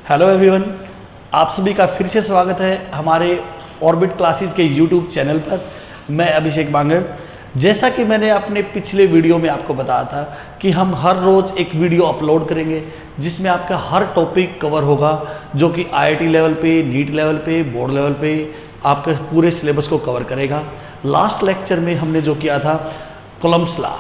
Hello everyone, आप सभी का फिर से स्वागत है हमारे ऑर्बिट क्लासेस के यूट्यूब चैनल पर। मैं अभिषेक बांगड़। जैसा कि मैंने अपने पिछले वीडियो में आपको बताया था कि हम हर रोज़ एक वीडियो अपलोड करेंगे जिसमें आपका हर टॉपिक कवर होगा, जो कि आईआईटी लेवल पे, नीट लेवल पे, बोर्ड लेवल पे आपके पूरे सिलेबस को कवर करेगा। लास्ट लेक्चर में हमने जो किया था कूलम्ब्स लॉ,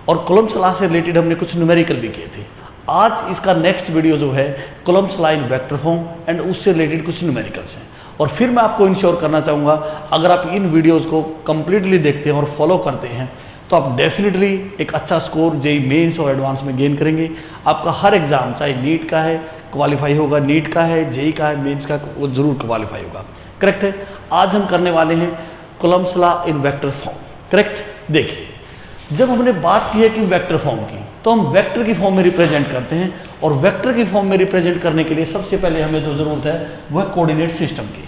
और कूलम्ब्स लॉ से रिलेटेड हमने कुछ न्यूमेरिकल भी किए थे। आज इसका नेक्स्ट वीडियो जो है Coulomb's law in vector form and उससे रिलेटेड कुछ न्यूमेरिकल्स हैं। और फिर मैं आपको इंश्योर करना चाहूँगा, अगर आप इन वीडियोस को कंप्लीटली देखते हैं और फॉलो करते हैं तो आप डेफिनेटली एक अच्छा स्कोर जेई मेंस और एडवांस में गेन करेंगे। आपका हर एग्जाम, चाहे नीट का है क्वालिफाई होगा, नीट का है, जेई का है, मेंस का, वो जरूर क्वालिफाई होगा। करेक्ट है। आज हम करने वाले हैं Coulomb's law in vector form. Correct. देखिए, जब हमने बात की है कि वेक्टर फॉर्म की, तो हम वेक्टर की फॉर्म में रिप्रेजेंट करते हैं, और वेक्टर की फॉर्म में रिप्रेजेंट करने के लिए सबसे पहले हमें जो जरूरत है वह कोऑर्डिनेट सिस्टम की।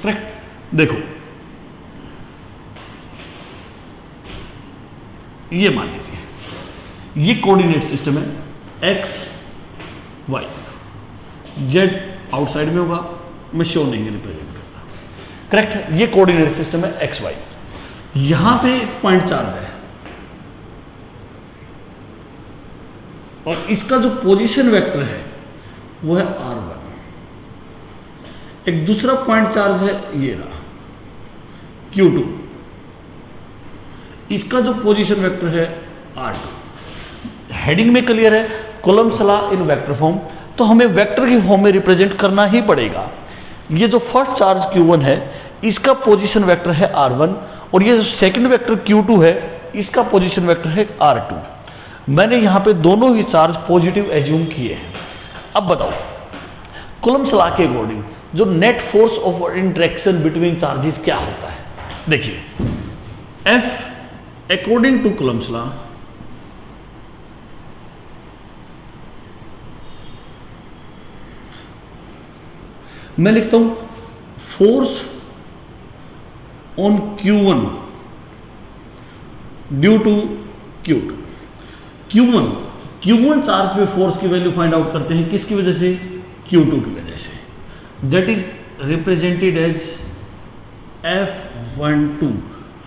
करेक्ट। देखो, ये मान लीजिए ये कोऑर्डिनेट सिस्टम है, एक्स वाई, जेड आउटसाइड में होगा, मैं श्योर नहीं रिप्रेजेंट करता। करेक्ट है। ये कोऑर्डिनेट सिस्टम है एक्स वाई। यहां पे एक पॉइंट चार्ज है और इसका जो पोजीशन वेक्टर है वो है r1। एक दूसरा पॉइंट चार्ज है ये रहा q2, इसका जो पोजीशन वेक्टर है r2। हेडिंग में क्लियर है, Coulomb's law in vector form, तो हमें वेक्टर की फॉर्म में रिप्रेजेंट करना ही पड़ेगा। ये जो फर्स्ट चार्ज q1 है इसका पोजीशन वेक्टर है r1, और ये जो सेकंड वेक्टर q2 है इसका पोजीशन वेक्टर है r2। मैंने यहां पे दोनों ही चार्ज पॉजिटिव एज्यूम किए हैं। अब बताओ, कूलम्ब्स लॉ के अकॉर्डिंग जो net force of interaction between charges क्या होता है? देखिए, F according to Coulomb's law मैं लिखता हूं force on Q1 due to Q2। Q1 charge पे फोर्स की वैल्यू फाइंड आउट करते हैं किसकी वजह से? Q2 की वजह से। That is represented as F12,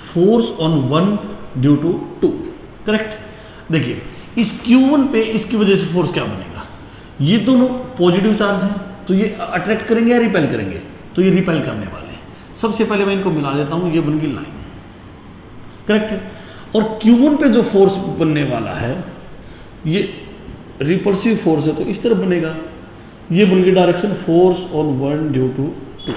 force on 1 due to 2। Correct. देखिए, इस Q1 पे इसकी वजह से फोर्स क्या बनेगा? ये दोनों पॉजिटिव चार्ज हैं, तो ये अट्रैक्ट करेंगे या रिपेल करेंगे? तो ये रिपेल करने वाले हैं। सबसे पहले मैं इनको मिला देता हूं, ये बन गई लाइन। करेक्ट है। और Q1 पे जो फोर्स बनने वाला है ये रिपल्सिव फोर्स है, तो इस तरफ बनेगा। ये बन गई direction force on 1 due to 2।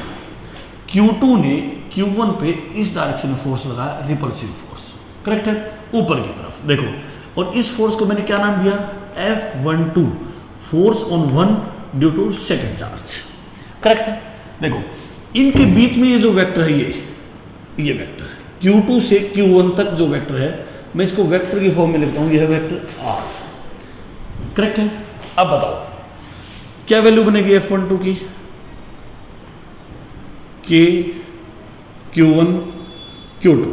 Q2 ने Q1 पे इस डायरेक्शन में फोर्स लगाया, रिपल्सिव फोर्स। करेक्ट है। ऊपर की तरफ देखो, और इस फोर्स को मैंने क्या नाम दिया? F12, force on 1 due to second charge. Correct है। देखो, इनके बीच में ये जो वेक्टर है ये वेक्टर Q2 से Q1 तक जो वेक्टर है, मैं इसको वेक्टर की फॉर्म में लिखता हूं, यह है वेक्टर R। करेक्ट है। अब बताओ क्या वैल्यू बनेगी F12 की? K Q1 Q2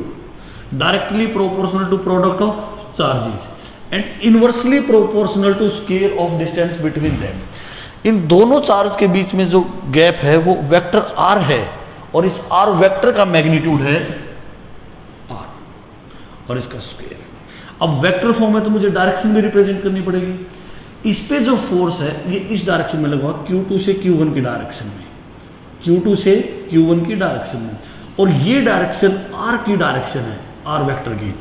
directly proportional to product of charges and inversely proportional to square of distance between them. इन दोनों चार्ज के बीच में जो गैप है वो वेक्टर R है, और इस R वेक्टर का मैग्नीट्यूड है R, और इसका स्क्वायर। अब वेक्टर फॉर्म है तो मुझे डायरेक्शन में रिप्रेजेंट करनी पड़ेगी। इस पे जो फोर्स है ये इस डायरेक्शन में लगा, Q2 से Q1 की डायरेक्शन में, Q2 से Q1 की डायरेक्शन में, और ये डायरेक्शन R की डायरेक्शन है, R वेक्टर की,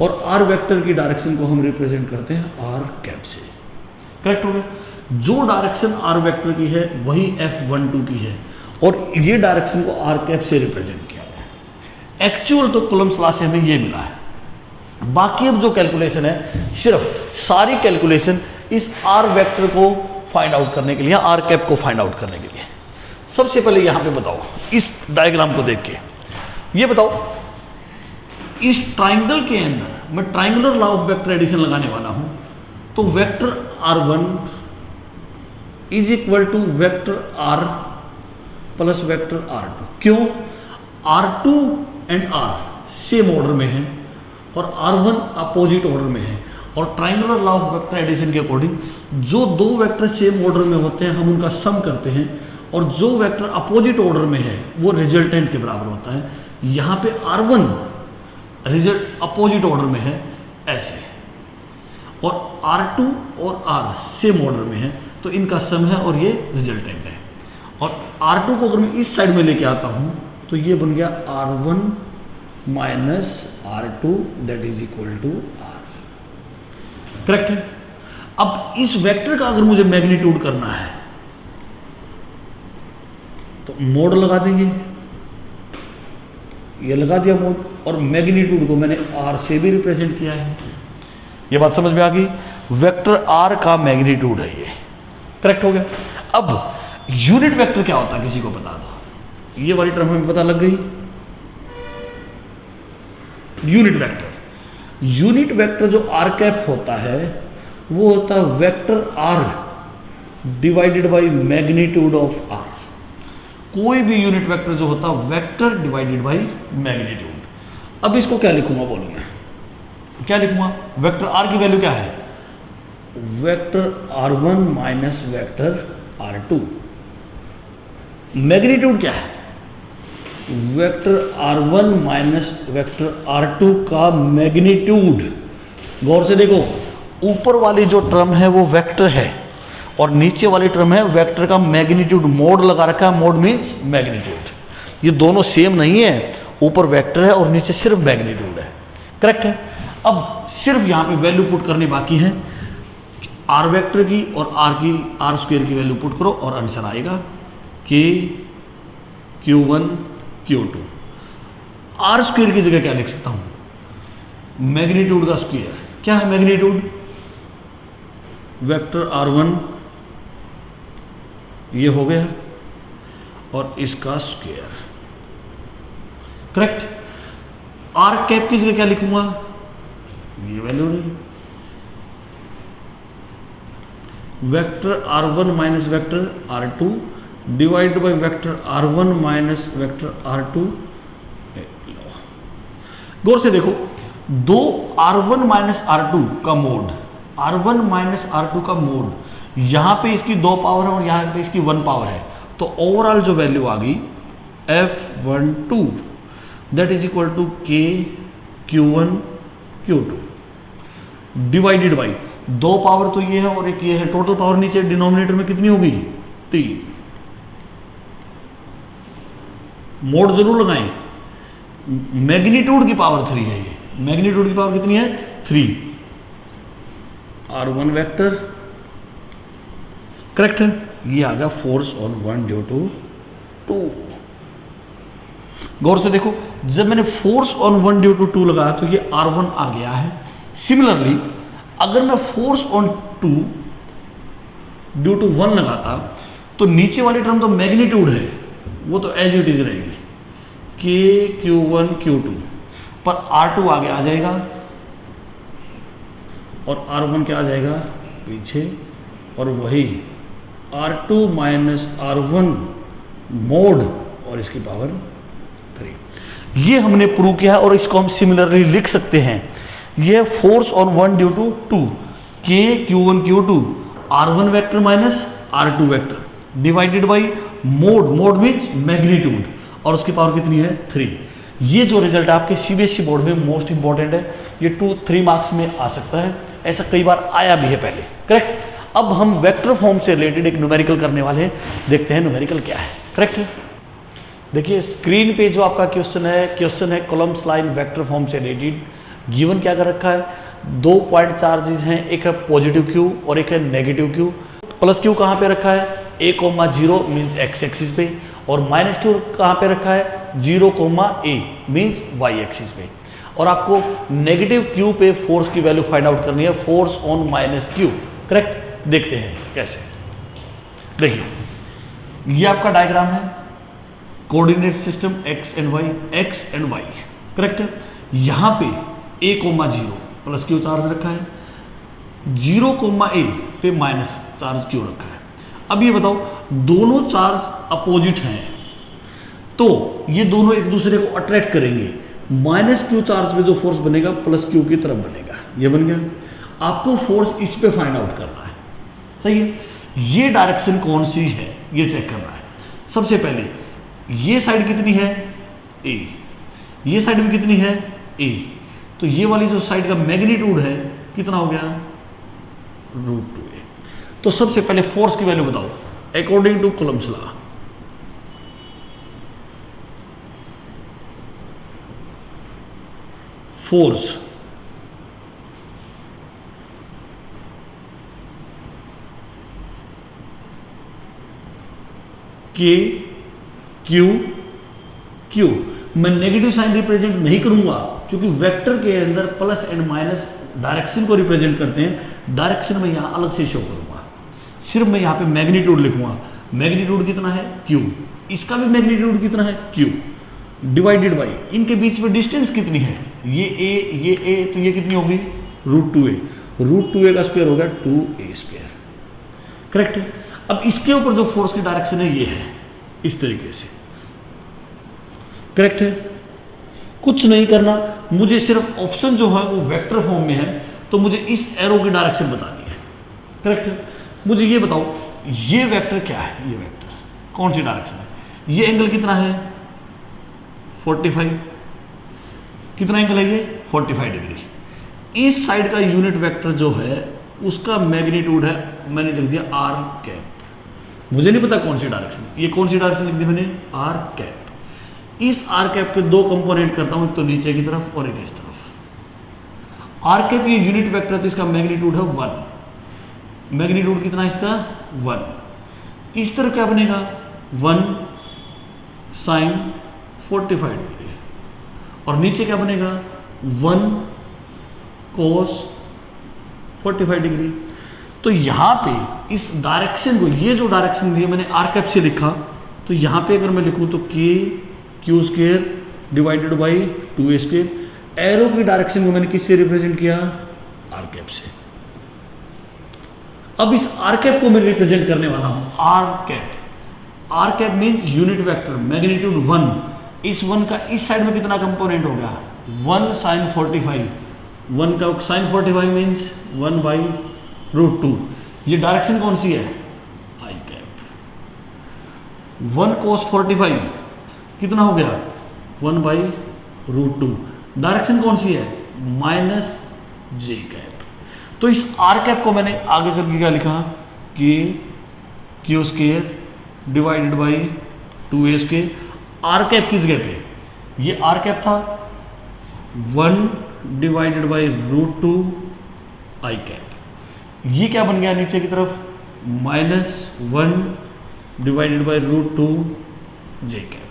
और R वेक्टर की डायरेक्शन को हम रिप्रेजेंट करते हैं R कैप से। करेक्ट हो गया। जो डायरेक्शन R वेक्टर की है वही F12 की है, और ये डायरेक्शन को R कैप से रिप्रेजेंट किया है। एक्चुअल तो कूलम्ब्स लॉ से हमें ये मिला है। बाकी अब जो कैलकुलेशन है, सिर्फ सारी कैलकुलेशन इस R वेक्टर को फाइंड आउट करने के लिए, R कैप को फाइंड आउट करने के लिए। सबसे पहले यहां पे बताओ, इस डायग्राम को देख के ये बताओ, इस ट्राइंगल के अंदर मैं triangular law of vector addition लगाने वाला हूं, तो vector R1 is equal to vector R plus vector R2। क्यों? R2 and R same order में है और R1 अपोजिट ऑर्डर में है। और triangular law of vector addition के अकॉर्डिंग जो दो वेक्टर सेम ऑर्डर में होते हैं हम उनका सम करते हैं, और जो वेक्टर अपोजिट ऑर्डर में है वो रिजल्टेंट के बराबर होता है। यहाँ पे R1 रिजल्ट अपोजिट ऑर्डर में है ऐसे, और R2 और R सेम ऑर्डर में है, तो इनका सम है और ये रिजल्टेंट है। और R2 को अगर मैं इस साइड में लेके आता हूँ तो ये बन गया R1 minus R2 that is equal to R। Correct है। अब इस वेक्टर का अगर मुझे मैग्नीट्यूड करना है तो मोड लगा देंगे, ये लगा दिया मोड, और मैग्नीट्यूड को मैंने R से भी रिप्रेजेंट किया है। ये बात समझ में आ गई। वेक्टर R का मैग्नीट्यूड है ये। करेक्ट हो गया। अब यूनिट वेक्टर क्या होता है किसी को बता दो, ये वाली टर्म हमें पता लग गई। यूनिट वेक्टर जो R कैप होता है वो होता है vector R divided by magnitude of R। कोई भी यूनिट वेक्टर जो होता है वेक्टर डिवाइडेड बाय मैग्नीट्यूड। अब इसको क्या लिखूंगा, बोलो मैं क्या लिखूंगा? वेक्टर R की वैल्यू क्या है? Vector R1 minus vector R2। Magnitude क्या है? Vector R1 minus vector R2 का मैग्नीट्यूड। गौर से देखो, ऊपर वाली जो टर्म है वो वेक्टर है और नीचे वाली टर्म है वेक्टर का मैग्नीट्यूड। मोड लगा रखा है, मोड मीन्स मैग्नीट्यूड। ये दोनों सेम नहीं है, ऊपर वेक्टर है और नीचे सिर्फ मैग्नीट्यूड है। करेक्ट है। अब सिर्फ यहाँ पे वैल्यू पुट करनी बाकी है, आर वेक्टर की और आर स्क्वायर की वैल्यू पुट करो और आंसर आएगा के Q1 Q2। आर स्क्वायर की जगह क्या लिख सकता हूँ? मैग्नीट्यूड का स्क्वायर। क्या है मैग्नीट्यूड? वेक्टर R1 ये हो गया और इसका स्क्वायर। करेक्ट। आर कैप की जगह क्या लिखूंगा? ये वैल्यू नहीं, vector R1 minus vector R2 divide by vector R1 minus vector R2। गौर से देखो, दो R1 माइनस R2 का मोड, R1 माइनस R2 का मोड, यहां पे इसकी 2 पावर है और यहां पे इसकी 1 पावर है, तो ओवरऑल जो वैल्यू आ गई F12 that is equal to K Q1 Q2 divided by 2 power तो ये है और एक ये है, टोटल पावर नीचे डिनोमिनेटर में कितनी होगी? 3। मोड जरूर लगाएं। मैग्नीट्यूड की पावर 3 है ये। मैग्नीट्यूड की पावर कितनी है? 3। R1 vector. करेक्ट है। ये आ गया फोर्स ऑन 1 ड्यू टू 2। गौर से देखो, जब मैंने फोर्स ऑन 1 ड्यू टू 2 लगाया तो ये R1 आ गया है। सिमिलरली अगर मैं फोर्स ऑन 2 ड्यू टू 1 लगाता तो नीचे वाली टर्म तो मैग्नीट्यूड है, वो तो एज इट इज रहेगी K Q1 Q2, पर R2 आगे आ जाएगा और R1 क्या आ जाएगा? पीछे, और वही R2 माइनस R1 मोड और इसकी पावर 3। ये हमने प्रूव किया है और इसको हम सिमिलरली लिख सकते हैं। ये force on 1 due to 2 K Q1 Q2 R1 vector minus R2 vector divided by mod, mod means magnitude, और उसकी पावर कितनी है? 3। ये जो रिजल्ट आपके CBSE बोर्ड में मोस्ट इंपॉर्टेंट है, ये 2-3 मार्क्स में आ सकता है, ऐसा कई बार आया भी है पहले। करेक्ट। अब हम वेक्टर फॉर्म से रिलेटेड एक न्यूमेरिकल करने वाले हैं, देखते हैं न्यूमेरिकल क्या है। करेक्ट है। देखिए स्क्रीन पे जो आपका क्वेश्चन है कॉलम्स लाइन वेक्टर फॉर्म से रिलेटेड। गिवन क्या कर रखा है? 2 पॉइंट चार्जेस हैं, एक है पॉजिटिव Q और एक है नेगेटिव Q। प्लस Q कहाँ पे रखा है? A,0 मीन्स x एक्सिस पे, और माइनस Q कहाँ पे रखा है? 0,A मीन्स y एक्सिस पे। और आपको नेगेटिव Q पे फोर्स की वैल्यू फाइंड आउट करनी है, force on minus Q। Correct. देखते हैं कैसे। देखिए ये आपका डायग्राम है, coordinate system x and y। Correct है। यहां पे A,0 प्लस Q चार्ज रखा है, 0,A पे माइनस चार्ज Q रखा है। अब ये बताओ, दोनों चार्ज अपोजिट हैं तो ये दोनों एक दूसरे को अट्रैक्ट करेंगे। माइनस Q चार्ज पे जो फोर्स बनेगा प्लस Q की तरफ बनेगा, ये बन गया। आपको फोर्स इस पे फाइंड आउट करना है, सही है। ये डायरेक्शन कौन सी है ये चेक करना है। सबसे पहले ये साइड कितनी है ए, ये साइड भी कितनी है ए, तो ये वाली जो साइड का मैग्नीट्यूड है कितना हो गया √2a। तो सबसे पहले फोर्स की वैल्यू बताओ according to Coulomb's law. Force के क्यू क्यू, मैं नेगेटिव साइन रिप्रेजेंट नहीं करूंगा क्योंकि वेक्टर के अंदर प्लस एंड माइनस डायरेक्शन को रिप्रेजेंट करते हैं। डायरेक्शन में यहां अलग से शो करूंगा, सिर्फ मैं यहां पे मैग्नीट्यूड लिखूंगा। मैग्नीट्यूड कितना है क्यू, इसका भी मैग्नीट्यूड कितना है क्यू, डिवाइडेड बाई इनके बीच में डिस्टेंस कितनी है, ये ए तो ये कितनी होगी √2a, √2a का स्क्वायर हो गया 2a², करेक्ट है। अब इसके ऊपर जो फोर्स की डायरेक्शन है ये है इस तरीके से, करेक्ट है। कुछ नहीं करना, मुझे सिर्फ ऑप्शन जो है वो वेक्टर फॉर्म में है तो मुझे इस एरो की डायरेक्शन बतानी है, करेक्ट है। मुझे ये बताओ ये वेक्टर क्या है, ये वेक्टर कौन सी डायरेक्शन है, ये एंगल कितना है 45, कितना एंगल है ये 45 डिग्री। इस साइड का यूनिट वेक्टर जो है उसका मैग्नीट्यूड है, मैंने लिख दिया आर कैप। मुझे नहीं पता कौन सी डायरेक्शन, ये कौन सी डायरेक्शन लिख दी मैंने आर कैप। इस आर कैप के दो कंपोनेंट करता हूं, एक तो नीचे की तरफ और एक इस तरफ। आर कैप ये यूनिट वेक्टर है तो इसका मैग्नीट्यूड है 1, मैग्नीट्यूड कितना है इसका 1। इस तरफ क्या बनेगा 1 साइन 45 डिग्री और नीचे क्या बनेगा 1 कोस 45 डिग्री। तो यहां पे इस डायरेक्शन को, ये जो डायरेक्शन दी है मैंने आर कैप से लिखा, तो यहां पे अगर मैं लिखूं तो k² divided by 2a²। Arrow की डायरेक्शन को मैंने किससे रिप्रेजेंट किया आर कैप से। अब इस आर कैप को मैं रिप्रेजेंट करने वाला हूं R cap. R cap means unit vector magnitude 1, इस 1 का इस साइड में कितना कंपोनेंट हो गया 1 साइन 45, 1 का साइन 45 मीन्स 1/√2। ये डायरेक्शन कौन सी है आई कैप। 1 cos 45 कितना हो गया 1/√2, डायरेक्शन कौन सी है -j कैप। तो इस आर कैप को मैंने आगे चल के क्या लिखा k² divided by 2a²। Are cap किस जगह पे, ये आर कैप था 1 डिवाइडेड बाई √2 आई कैप। ये क्या बन गया नीचे की तरफ -1 डिवाइडेड बाई √2 j कैप।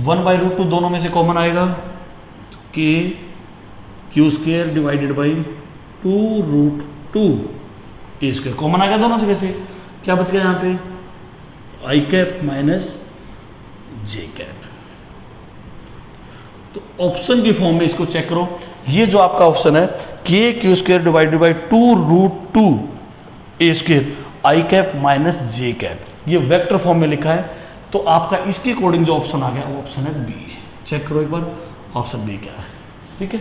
1/√2 दोनों में से कॉमन आएगा तो k² divided by 2√2 a² common आ गया दोनों से। कैसे क्या बच गया यहाँ पे आई कैप -j कैप। तो ऑप्शन की फॉर्म में इसको चेक करो, ये जो आपका ऑप्शन है k² divided by 2√2 a² I cap -j cap, ये वेक्टर फॉर्म में लिखा है। तो आपका इसके अकॉर्डिंग जो ऑप्शन आ गया वो ऑप्शन है बी। चेक करो एक बार ऑप्शन बी क्या है, ठीक है।